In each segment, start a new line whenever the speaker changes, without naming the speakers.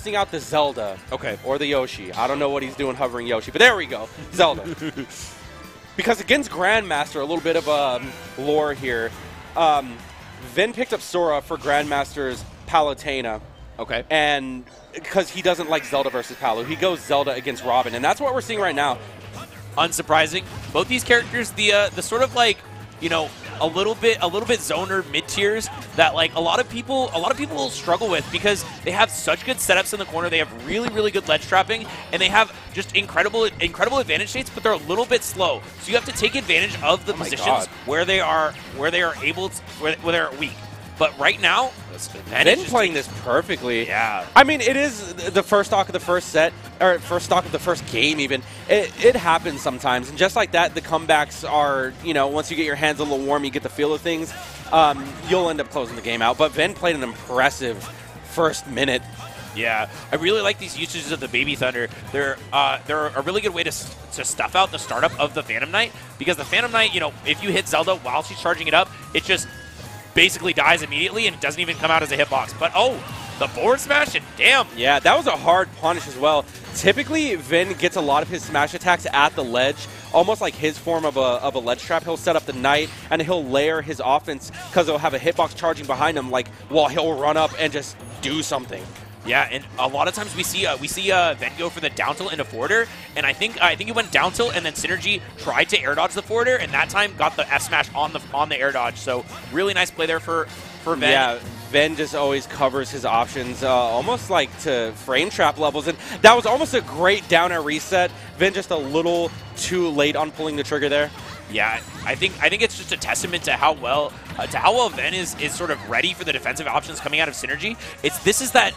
testing out the Zelda.
Okay.
Or the Yoshi. I don't know what he's doing hovering Yoshi, but there we go. Zelda. Because against Grandmaster, a little bit of lore here. Vin picked up Sora for Grandmaster's Palutena.
Okay.
And because he doesn't like Zelda versus Palu, he goes Zelda against Robin, and that's what we're seeing right now.
Unsurprising. Both these characters, the sort of like, you know, a little bit zoner mid tiers that like a lot of people will struggle with because they have such good setups in the corner. They have really good ledge trapping, and they have just incredible advantage states, but they're a little bit slow. So you have to take advantage of the positions where they are able to, where they're weak. But right now,
Vin playing this perfectly.
Yeah.
I mean, it is the first stock of the first set, or first stock of the first game even. It happens sometimes. And just like that, the comebacks are, you know, once you get your hands a little warm, you get the feel of things, you'll end up closing the game out. But Vin played an impressive first minute.
Yeah, I really like these usages of the Baby Thunder. They're a really good way to stuff out the startup of the Phantom Knight, because the Phantom Knight, you know, if you hit Zelda while she's charging it up, it just basically dies immediately and it doesn't even come out as a hitbox. But oh, the board smash, and damn.
Yeah, that was a hard punish as well. Typically, Vin gets a lot of his smash attacks at the ledge, almost like his form of a ledge trap. He'll set up the Knight, and he'll layer his offense because he'll have a hitbox charging behind him, like, while he'll run up and just do something.
Yeah, and a lot of times we see Ven go for the down tilt into forwarder, and I think he went down tilt, and then Synergy tried to air dodge the forwarder, and that time got the F smash on the air dodge. So really nice play there for Ven.
Yeah, Ven just always covers his options, almost like to frame trap levels, and that was almost a great down air reset. Ven just a little too late on pulling the trigger there.
Yeah, I think it's just a testament to how well Ven is sort of ready for the defensive options coming out of Synergy. This is that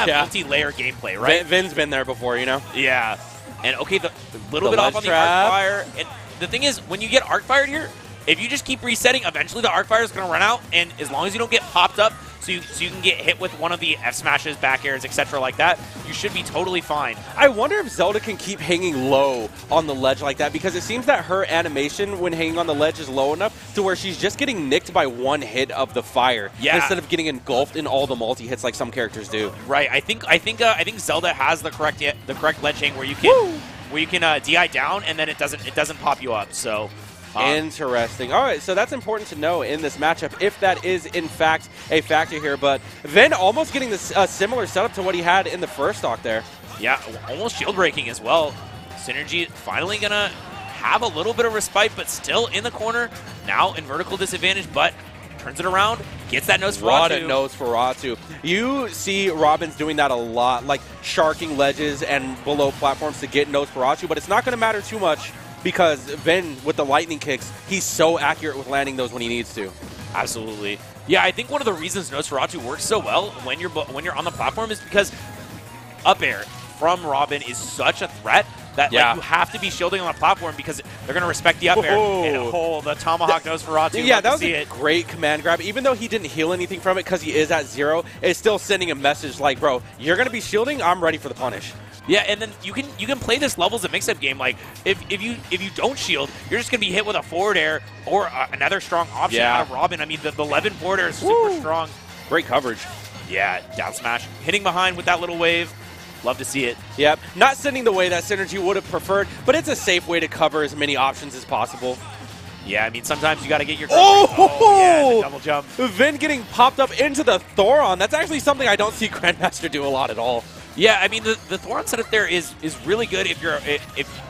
multi-layer gameplay, right?
Ven's been there before, you know.
Yeah, and okay, the little bit off on the arc fire, and the thing is, when you get arc fired here, if you just keep resetting, eventually the arc fire is going to run out, and as long as you don't get popped up, so you can get hit with one of the F smashes, back airs, etc. like that, you should be totally fine.
I wonder if Zelda can keep hanging low on the ledge like that, because it seems that her animation when hanging on the ledge is low enough to where she's just getting nicked by one hit of the fire, instead of getting engulfed in all the multi hits like some characters do.
Right. I think Zelda has the correct ledge hang where you can DI down, and then it doesn't pop you up. So.
Interesting. All right, so that's important to know in this matchup, if that is, in fact, a factor here. But Ven almost getting this similar setup to what he had in the first stock there.
Yeah, almost shield breaking as well. Synergy finally going to have a little bit of respite, but still in the corner. Now in vertical disadvantage, but turns it around, gets that Nosferatu.
What a Nosferatu. You see Robin's doing that a lot, like sharking ledges and below platforms to get Nosferatu, but it's not going to matter too much, because Ven, with the lightning kicks, he's so accurate with landing those when he needs to.
Absolutely. Yeah, I think one of the reasons Nosferatu works so well when you're on the platform is because up air from Robin is such a threat that like, you have to be shielding on the platform because they're going to respect the up air. And the Tomahawk Nosferatu.
Yeah, that was a great command grab. Even though he didn't heal anything from it because he is at 0, it's still sending a message like, bro, you're going to be shielding, I'm ready for the punish.
Yeah, and then you can play this levels of mix-up game. Like if you don't shield, you're just gonna be hit with a forward air or another strong option out of Robin. I mean, the 11 forward air is super strong.
Great coverage.
Yeah, down smash, hitting behind with that little wave. Love to see it.
Yep, not sending the way that Synergy would have preferred, but it's a safe way to cover as many options as possible.
Yeah, I mean, sometimes you got to get your...
yeah,
the double jump.
Vin getting popped up into the Thoron. That's actually something I don't see Grandmaster do a lot at all.
Yeah, I mean, the Thoron setup there is really good if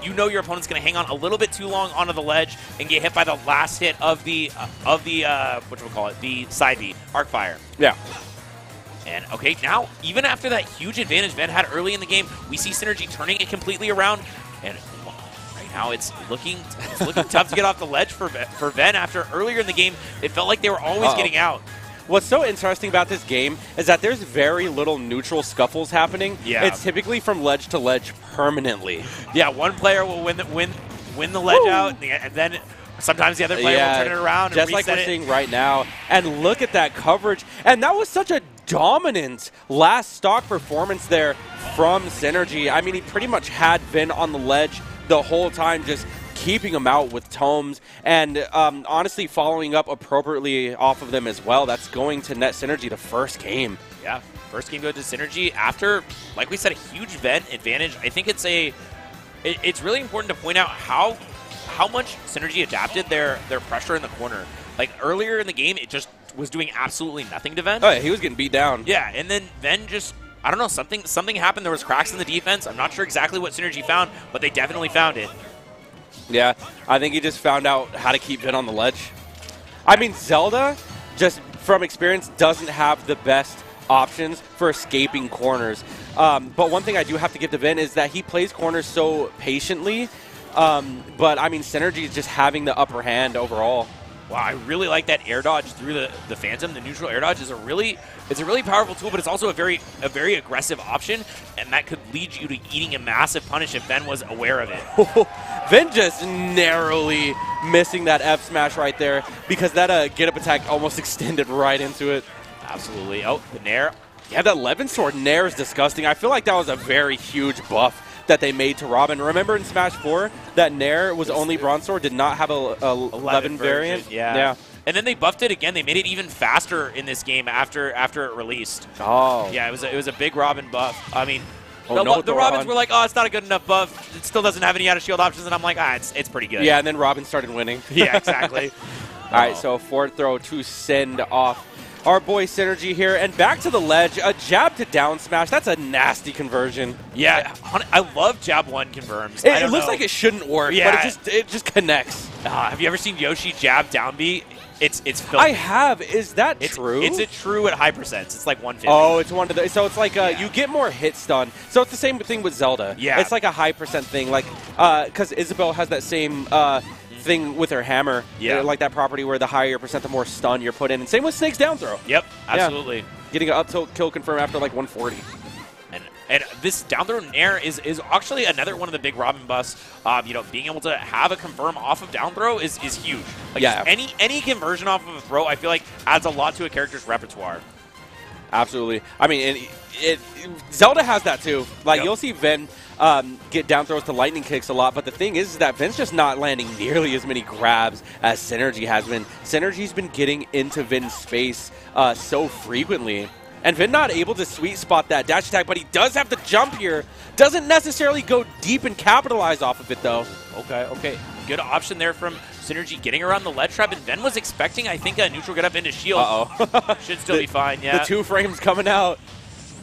you know your opponent's going to hang on a little bit too long onto the ledge and get hit by the last hit of the side B, arc fire.
Yeah.
And okay, now even after that huge advantage Ven had early in the game, we see Synergy turning it completely around, and right now it's looking tough to get off the ledge for Ven. After earlier in the game, it felt like they were always getting out.
What's so interesting about this game is that there's very little neutral scuffles happening.
Yeah.
It's typically from ledge to ledge permanently.
Yeah, one player will win the ledge out, and then sometimes the other player will turn it around and
just like we're seeing right now. And look at that coverage. And that was such a dominant last stock performance there from Synergy. I mean, he pretty much had Vin on the ledge the whole time, just keeping them out with tomes, and honestly following up appropriately off of them as well. That's going to net Synergy the first game.
Yeah. First game goes to Synergy after, like we said, a huge Ven advantage. I think it's really important to point out how much Synergy adapted their pressure in the corner. Like earlier in the game, it just was doing absolutely nothing to Ven.
Oh, yeah, he was getting beat down.
Yeah, and then Ven just, I don't know, something happened. There was cracks in the defense. I'm not sure exactly what Synergy found, but they definitely found it.
Yeah, I think he just found out how to keep Ven on the ledge. I mean, Zelda, just from experience, doesn't have the best options for escaping corners. But one thing I do have to give to Ven is that he plays corners so patiently. But, I mean, Synergy is just having the upper hand overall.
Wow, I really like that air dodge through the Phantom. The neutral air dodge is a really powerful tool, but it's also a very aggressive option, and that could lead you to eating a massive punish if Ven was aware of it.
Ven just narrowly missing that F smash right there because that get up attack almost extended right into it.
Absolutely. Oh, the Nair.
Yeah, that 11 sword Nair is disgusting. I feel like that was a very huge buff that they made to Robin. Remember in Smash 4, that Nair was only Bronze Sword, did not have a 11 variant?
Yeah. And then they buffed it again. They made it even faster in this game after it released.
Oh.
Yeah, it was a big Robin buff. I mean,
the
Robins were like, oh, it's not a good enough buff. It still doesn't have any out-of-shield options. And I'm like, it's pretty good.
Yeah, and then Robin started winning.
Yeah, exactly.
All right, so forward throw to send off our boy Synergy here, and back to the ledge, a jab to down smash. That's a nasty conversion.
Yeah, I love jab 1 confirms.
It looks like it shouldn't work,
yeah.
but it just connects.
Have you ever seen Yoshi jab down B? It's filthy.
I have. Is that true?
It's a true at high percents. It's like 150.
Oh, it's one of the. So it's like you get more hit stun. So it's the same thing with Zelda.
Yeah.
It's like a high percent thing. Like because Isabelle has that same thing with her hammer.
Yeah.
Like that property where the higher percent, the more stun you're put in. And same with Snake's down throw.
Yep. Absolutely.
Yeah. Getting an up tilt kill confirm after like 140.
And this down throw Nair is actually another one of the big Robin buffs. Being able to have a confirm off of down throw is huge. Like
yeah.
Any conversion off of a throw, I feel like adds a lot to a character's repertoire.
Absolutely. I mean, Zelda has that too. Like
Yep.
you'll see Ven get down throws to lightning kicks a lot, but the thing is that Ven's just not landing nearly as many grabs as Synergy has been. Synergy's been getting into Ven's space so frequently. And Ven not able to sweet spot that dash attack, but he does have to jump here. Doesn't necessarily go deep and capitalize off of it, though.
Okay. Good option there from Synergy getting around the ledge trap, and Ven was expecting, I think, a neutral get up into shield.
Uh-oh.
Should still be fine, yeah.
The 2 frames coming out.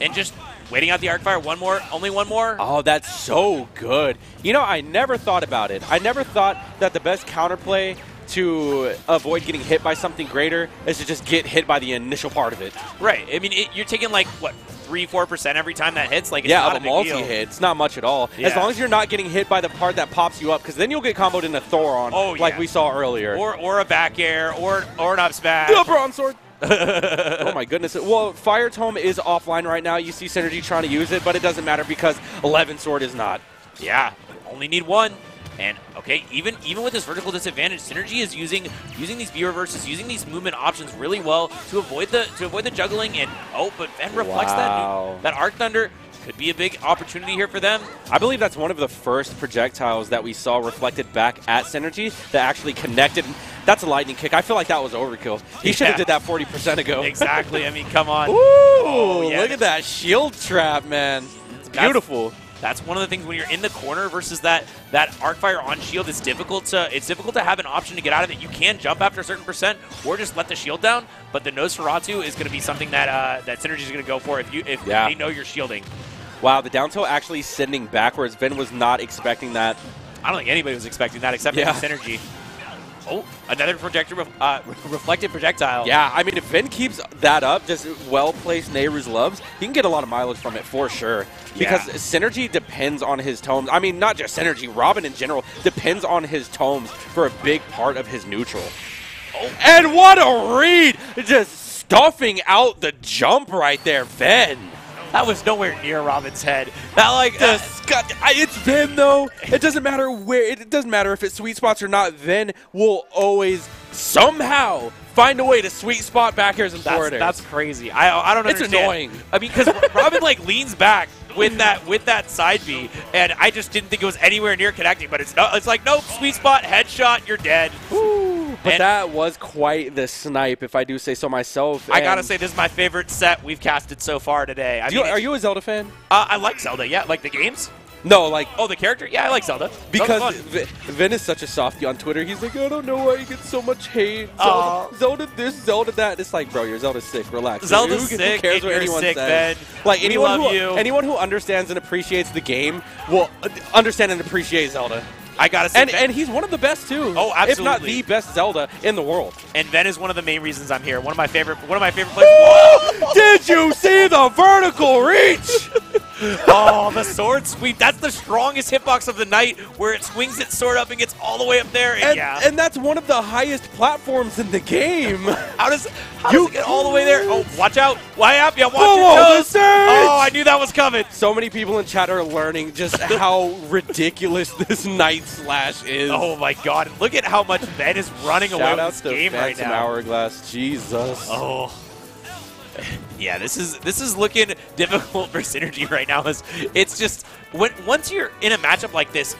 And just waiting out the arc fire. One more. Only one more.
Oh, that's so good. You know, I never thought about it. I never thought that the best counterplay to avoid getting hit by something greater is to just get hit by the initial part of it.
Right. I mean, you're taking like, what, 3-4% every time that hits? Like, it's
yeah,
not
of a multi-hit. It's not much at all.
Yeah.
As long as you're not getting hit by the part that pops you up, because then you'll get comboed in a Thoron like we saw earlier.
Or a back air, or an up smash.
The Bronze Sword! Oh my goodness. Well, Fire Tome is offline right now. You see Synergy trying to use it, but it doesn't matter because 11 Sword is not.
Yeah, only need 1. And okay, even with this vertical disadvantage, Synergy is using these B reverses, using these movement options really well to avoid the juggling. And but Ven reflects that Arc Thunder. Could be a big opportunity here for them.
I believe that's one of the first projectiles that we saw reflected back at Synergy that actually connected. That's a lightning kick. I feel like that was overkill. He should have did that 40% ago.
Exactly. I mean, come on.
Ooh, look at that shield trap, man. It's beautiful.
That's one of the things when you're in the corner versus that arc fire on shield. It's difficult to have an option to get out of it. You can jump after a certain percent or just let the shield down. But the Nosferatu is going to be something that Synergy is going to go for if they know you're shielding.
Wow, the down tilt actually sending backwards. Ven was not expecting that.
I don't think anybody was expecting that except Synergy. Oh, another reflected projectile.
Yeah, I mean, if Ven keeps that up, just well-placed Nehru's loves, he can get a lot of mileage from it for sure. Because Synergy depends on his tomes. I mean, not just Synergy, Robin in general depends on his tomes for a big part of his neutral. Oh. And what a read! Just stuffing out the jump right there, Ven.
That was nowhere near Robin's head.
It's Ven though. It doesn't matter where. It doesn't matter if it's sweet spots or not. Ven will always somehow find a way to sweet spot back airs and forward airs.
That's crazy. I don't understand.
It's annoying.
I mean, because Robin like leans back with that side B, and I just didn't think it was anywhere near connecting. But it's like nope, sweet spot, headshot, you're dead.
Ooh. But that was quite the snipe, if I do say so myself.
I gotta say, this is my favorite set we've casted so far today.
Are you a Zelda fan?
I like Zelda, yeah. Like the games?
No, like...
Oh, the character? Yeah, I like Zelda.
Because Vin is such a softie on Twitter. He's like, I don't know why you get so much hate. Zelda this, Zelda that. It's like, bro, your Zelda's sick. Relax.
Zelda's sick.
Who cares what anyone
sick,
says?
Ben.
Like,
you.
anyone who understands and appreciates the game will understand and appreciate Zelda.
I gotta say,
and he's one of the best too.
Oh, absolutely.
If not the best Zelda in the world.
And Ben is one of the main reasons I'm here. One of my favorite players. Whoa!
Did you see the vertical reach?
Oh, the sword sweep. That's the strongest hitbox of the night, where it swings its sword up and gets all the way up there.
And that's one of the highest platforms in the game.
How does it get all the way there? Oh, watch out. Watch your
toes.
toes. Oh, I knew that was coming.
So many people in chat are learning just how ridiculous this night slash is.
Oh, my God. Look at how much Ben is running away with this game right now.
Hourglass. Jesus.
Oh. Yeah, this is looking difficult for Synergy right now. It's just once you're in a matchup like this,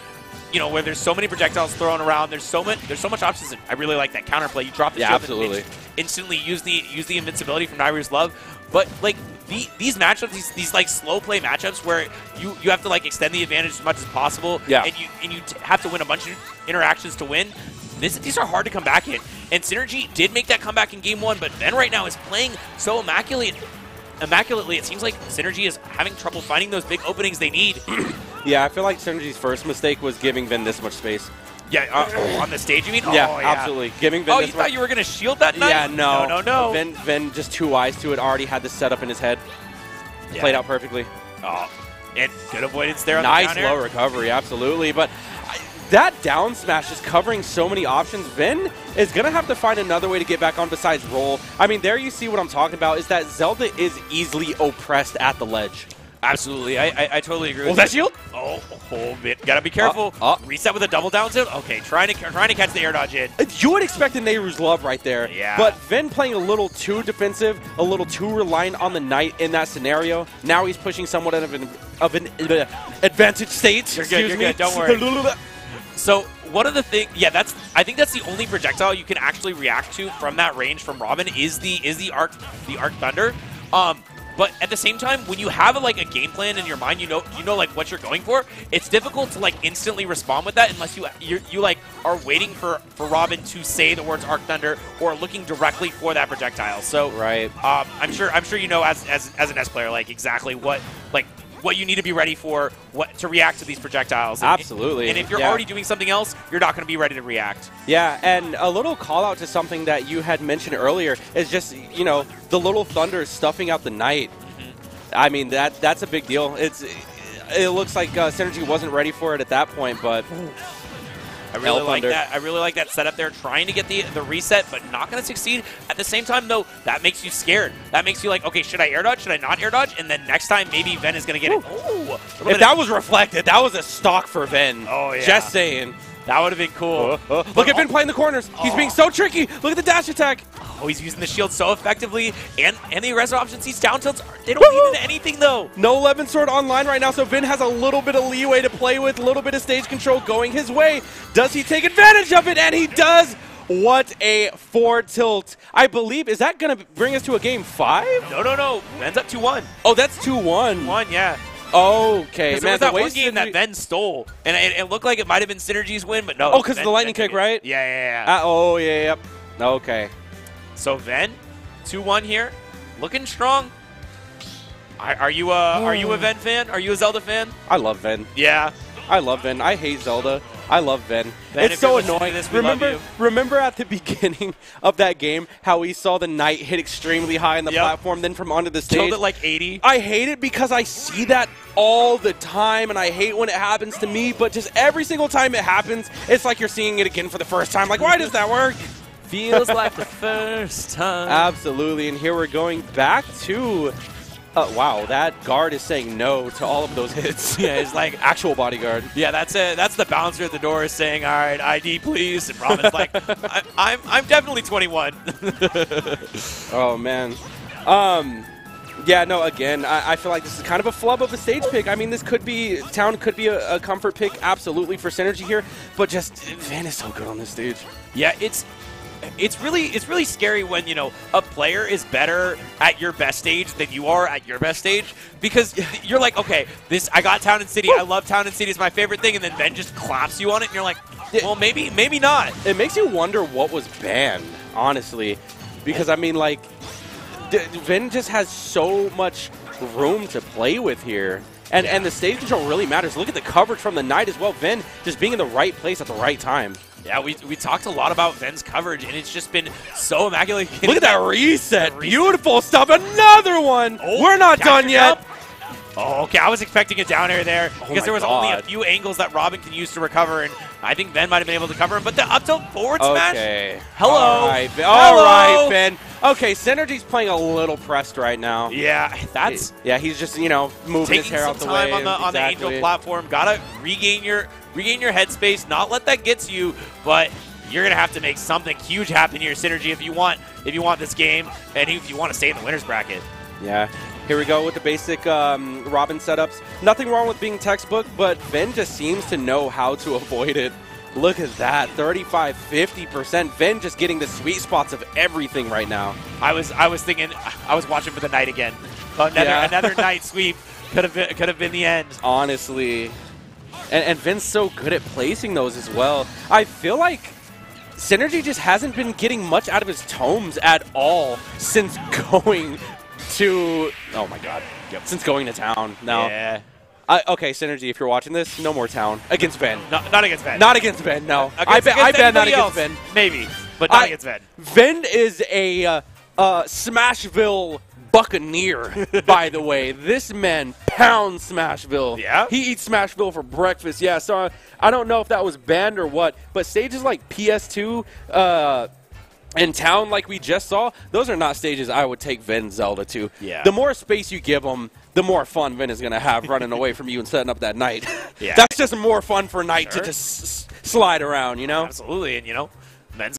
you know, where there's so many projectiles thrown around, there's so much options. And I really like that counterplay. You drop the shield
absolutely.
And instantly use the invincibility from Nairu's Love. But like these matchups, these like slow play matchups where you have to like extend the advantage as much as possible.
Yeah.
And you have to win a bunch of interactions to win. These are hard to come back in. And Synergy did make that comeback in Game 1, but Ben right now is playing so immaculately. It seems like Synergy is having trouble finding those big openings they need.
Yeah, I feel like Synergy's first mistake was giving Vin this much space.
Yeah, on the stage, you mean?
Yeah, absolutely. Giving Vin
you
this
thought you were going to shield that night?
Yeah, no.
No.
Vin just too wise to it, already had the setup in his head. Yeah. Played out perfectly.
Oh, and good avoidance there on
nice
the down
low recovery, absolutely. But that down smash is covering so many options. Vin is going to have to find another way to get back on besides roll. I mean, there you see what I'm talking about, is that Zelda is easily oppressed at the ledge.
Absolutely. I totally agree with
that shield?
Oh, bit. Gotta be careful. Reset with a double down tilt. Okay, trying to catch the air dodge in.
You would expect a Nehru's Love right there.
Yeah.
But Vin playing a little too defensive, a little too reliant on the Knight in that scenario. Now he's pushing somewhat of an advantage state.
You're good. Don't worry. So one of the things, I think that's the only projectile you can actually react to from that range from Robin is the Arc Thunder. But at the same time, when you have a game plan in your mind, you know like what you're going for. It's difficult to like instantly respond with that unless you like are waiting for Robin to say the words Arc Thunder or looking directly for that projectile. So
right,
I'm sure you know as an S player like exactly what you need to be ready for, to react to these projectiles.
Absolutely.
And if you're already doing something else, you're not going to be ready to react.
Yeah, and a little call out to something that you had mentioned earlier is just, the little thunder stuffing out the Knight. I mean, that's a big deal. It looks like Synergy wasn't ready for it at that point, but
I really like that. I really like that setup there, trying to get the reset, but not going to succeed. At the same time, though, that makes you scared. That makes you like, okay, should I air dodge? Should I not air dodge? And then next time, maybe Ven is going to get it. Ooh.
If that was reflected, that was a stock for Ven.
Oh, yeah.
Just saying.
That would have been cool.
Look at Vin playing the corners. He's being so tricky. Look at the dash attack.
Oh, he's using the shield so effectively. And the aggressive options, these down tilts, they don't mean into anything, though.
No 11 sword online right now, so Vin has a little bit of leeway to play with, a little bit of stage control going his way. Does he take advantage of it? And he does. What a forward tilt. I believe, is that going to bring us to a game 5?
No. Ven's up 2-1.
Oh, that's 2-1.
1, yeah.
Okay,
man. There was that one game that Ven stole, and it looked like it might have been Synergy's win, but no.
Oh, because of the lightning kick, right?
Yeah.
Yep. Okay.
So Ven, 2-1 here, looking strong. Are you a Ven fan? Are you a Zelda fan?
I love Ven.
Yeah.
I love Ven. I hate Zelda. I love Ven. It's so annoying. Remember at the beginning of that game how we saw the Knight hit extremely high on the platform, then from onto the stage?
Killed it like 80.
I hate it because I see that all the time, and I hate when it happens to me, but just every single time it happens, it's like you're seeing it again for the first time. Like, why does that work?
Feels like the first time.
Absolutely, and here we're going back to... wow, that guard is saying no to all of those hits.
Yeah, it's like
actual bodyguard.
Yeah, that's it. That's the bouncer at the door is saying, "All right, ID, please." And Robin's like, "I'm definitely 21."
Oh man. Yeah, no. Again, I feel like this is kind of a flub of a stage pick. I mean, this could be Town could be a comfort pick, absolutely for Synergy here. But just Van is so good on this stage.
Yeah, it's really scary when, you know, a player is better at your best stage than you are at your best stage, because you're like, okay, I got Town and City. I love Town and City. It's my favorite thing. And then Ben just claps you on it, and you're like, well, maybe not.
It makes you wonder what was banned, honestly, because I mean, like, Vin just has so much room to play with here. And the stage control really matters. Look at the coverage from the Knight as well. Vin just being in the right place at the right time.
Yeah, we talked a lot about Ven's coverage, and it's just been so immaculate.
Look at that reset. Beautiful stuff. Another one.
Oh,
we're not done yet.
Oh, okay. I was expecting a down air there because there was only a few angles that Robin can use to recover, and I think Ven might have been able to cover him. But the up tilt forward smash.
Okay.
Hello.
All right, Ven. All right, Ven. Okay, Synergy's playing a little pressed right now.
Yeah, that's
he's just, you know, moving his hair out the way.
Taking some time on the Angel platform. Gotta regain your headspace. Not let that get to you, but you're gonna have to make something huge happen here, Synergy, if you want this game, and if you want to stay in the winners bracket. Yeah.
Here we go with the basic Robin setups. Nothing wrong with being textbook, but Ven just seems to know how to avoid it. Look at that, 35, 50%. Ven just getting the sweet spots of everything right now.
I was thinking, I was watching for the Knight again. Another Knight sweep could have been the end.
Honestly, and Ven's so good at placing those as well. I feel like Synergy just hasn't been getting much out of his tomes at all since going to, oh my god, since going to Town. Now,
yeah.
Okay, Synergy, if you're watching this, no more Town. Against Ven.
Not against Ven.
Not against Ven, no.
I bet
not against Ven.
Maybe, but not against Ven.
Ven is a Smashville Buccaneer, by the way. This man pounds Smashville.
Yeah?
He eats Smashville for breakfast. Yeah, so I don't know if that was banned or what, but stages like PS2, and Town, like we just saw, those are not stages I would take Ven Zelda to.
Yeah.
The more space you give him, the more fun Ven is going to have running away from you and setting up that Knight.
Yeah.
That's just more fun for Knight to just slide around, you know?
Absolutely, and, you know,